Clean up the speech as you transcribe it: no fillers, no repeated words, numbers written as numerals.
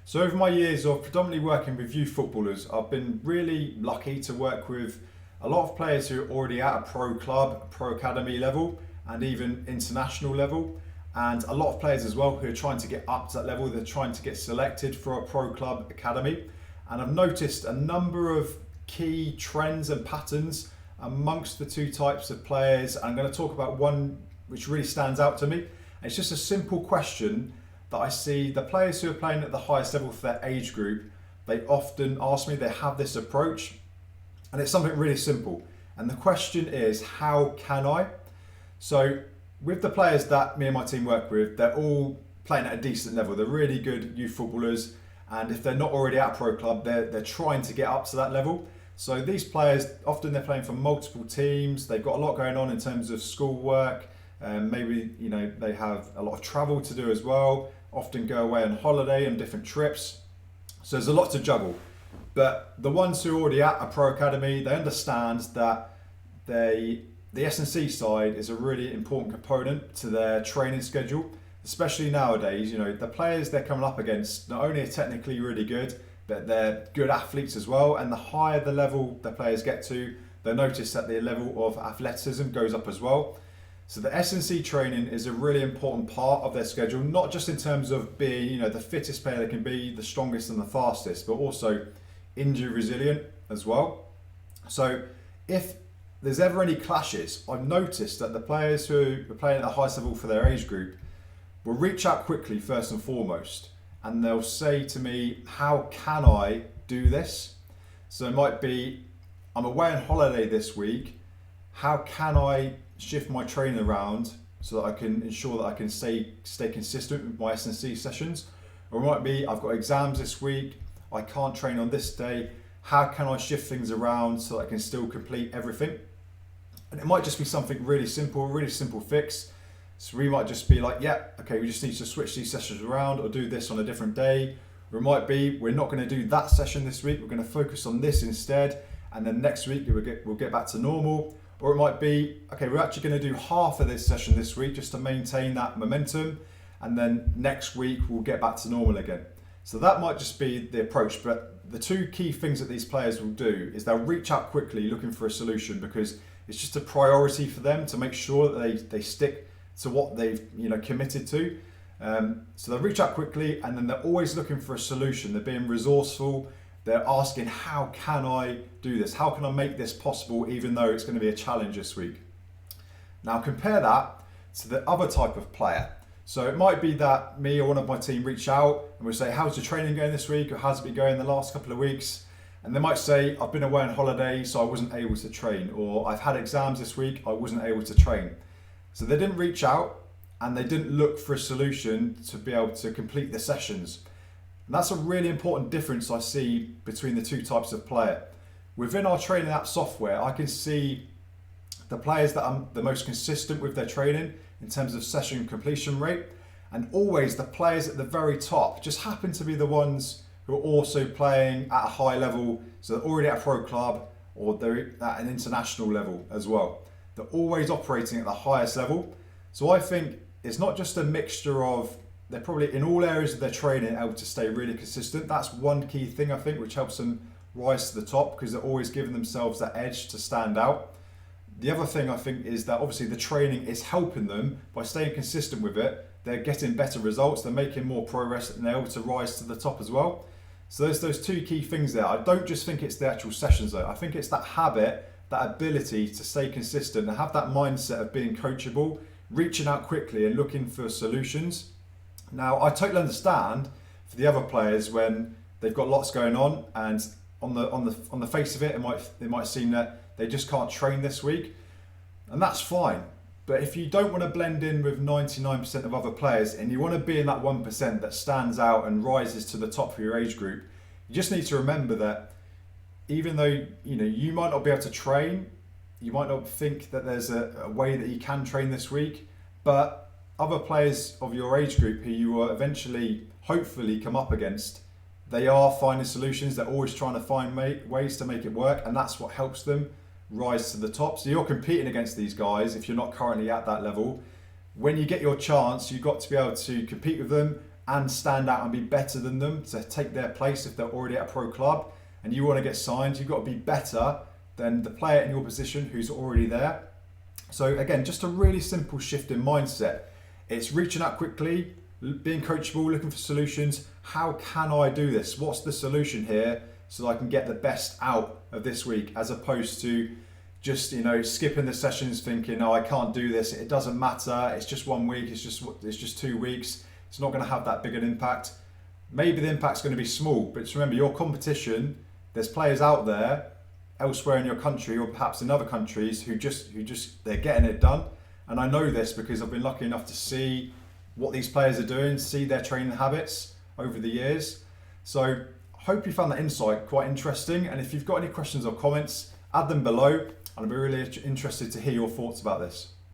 So over my years of predominantly working with youth footballers, I've been really lucky to work with a lot of players who are already at a pro club, pro academy level, and even international level. And a lot of players as well who are trying to get up to that level. They're trying to get selected for a pro club academy. And I've noticed a number of key trends and patterns amongst the two types of players. I'm going to talk about one which really stands out to me. It's just a simple question that I see the players who are playing at the highest level for their age group, they often ask me, they have this approach, and it's something really simple. And the question is, how can I? So with the players that me and my team work with, they're all playing at a decent level. They're really good youth footballers, and if they're not already at a pro club, they're trying to get up to that level. So these players, often they're playing for multiple teams. They've got a lot going on in terms of schoolwork. Maybe they have a lot of travel to do as well. Often go away on holiday and different trips. So there's a lot to juggle. But the ones who are already at a pro academy, they understand that the S&C side is a really important component to their training schedule, especially nowadays. The players they're coming up against not only are technically really good, but they're good athletes as well. And the higher the level the players get to, they'll notice that the level of athleticism goes up as well. So the S&C training is a really important part of their schedule, not just in terms of being, the fittest player they can be, the strongest and the fastest, but also injury resilient as well. So if there's ever any clashes, I've noticed that the players who are playing at the highest level for their age group will reach out quickly first and foremost, and they'll say to me, how can I do this? So it might be, I'm away on holiday this week, how can I shift my training around so that I can ensure that I can stay consistent with my S&C sessions? Or it might be, I've got exams this week, I can't train on this day, how can I shift things around so that I can still complete everything? And it might just be something really simple fix. So we might just be like, yeah, okay, we just need to switch these sessions around or do this on a different day. Or it might be, we're not going to do that session this week, we're going to focus on this instead, and then next week we'll get back to normal. Or it might be, okay, we're actually going to do half of this session this week just to maintain that momentum, and then next week we'll get back to normal again. So that might just be the approach, but the two key things that these players will do is they'll reach out quickly looking for a solution, because it's just a priority for them to make sure that they stick to what they've committed to. So they'll reach out quickly, and then they're always looking for a solution. They're being resourceful. They're asking, how can I do this? How can I make this possible, even though it's going to be a challenge this week? Now compare that to the other type of player. So it might be that me or one of my team reach out and we'll say, how's your training going this week? Or how's it been going the last couple of weeks? And they might say, I've been away on holiday, so I wasn't able to train. Or I've had exams this week, I wasn't able to train. So they didn't reach out and they didn't look for a solution to be able to complete the sessions. And that's a really important difference I see between the two types of player. Within our training app software, I can see the players that are the most consistent with their training in terms of session completion rate, and always the players at the very top just happen to be the ones who are also playing at a high level, so they're already at a pro club or they're at an international level as well. They're always operating at the highest level. So I think it's not just a mixture of, they're probably in all areas of their training able to stay really consistent. That's one key thing I think which helps them rise to the top, because they're always giving themselves that edge to stand out. The other thing I think is that obviously the training is helping them by staying consistent with it. They're getting better results, they're making more progress, and they're able to rise to the top as well. So there's those two key things there. I don't just think it's the actual sessions though. I think it's that habit, that ability to stay consistent and have that mindset of being coachable, reaching out quickly and looking for solutions. Now, I totally understand for the other players when they've got lots going on, and on the face of it, it might seem that they just can't train this week, and that's fine. But if you don't want to blend in with 99% of other players and you want to be in that 1% that stands out and rises to the top for your age group, you just need to remember that even though you might not be able to train, you might not think that there's a way that you can train this week, but other players of your age group who you will eventually, hopefully, come up against, they are finding solutions. They're always trying to find ways to make it work, and that's what helps them rise to the top. So you're competing against these guys if you're not currently at that level. When you get your chance, you've got to be able to compete with them and stand out and be better than them to take their place if they're already at a pro club and you want to get signed, you've got to be better than the player in your position who's already there. So again, just a really simple shift in mindset. It's reaching out quickly, being coachable, looking for solutions. How can I do this? What's the solution here so that I can get the best out of this week, as opposed to just, skipping the sessions thinking, oh, I can't do this. It doesn't matter. It's just 1 week. It's just 2 weeks. It's not going to have that big an impact. Maybe the impact's going to be small, but just remember your competition. There's players out there elsewhere in your country or perhaps in other countries who they're getting it done. And I know this because I've been lucky enough to see what these players are doing, see their training habits over the years. So hope you found that insight quite interesting. And if you've got any questions or comments, add them below. And I'd be really interested to hear your thoughts about this.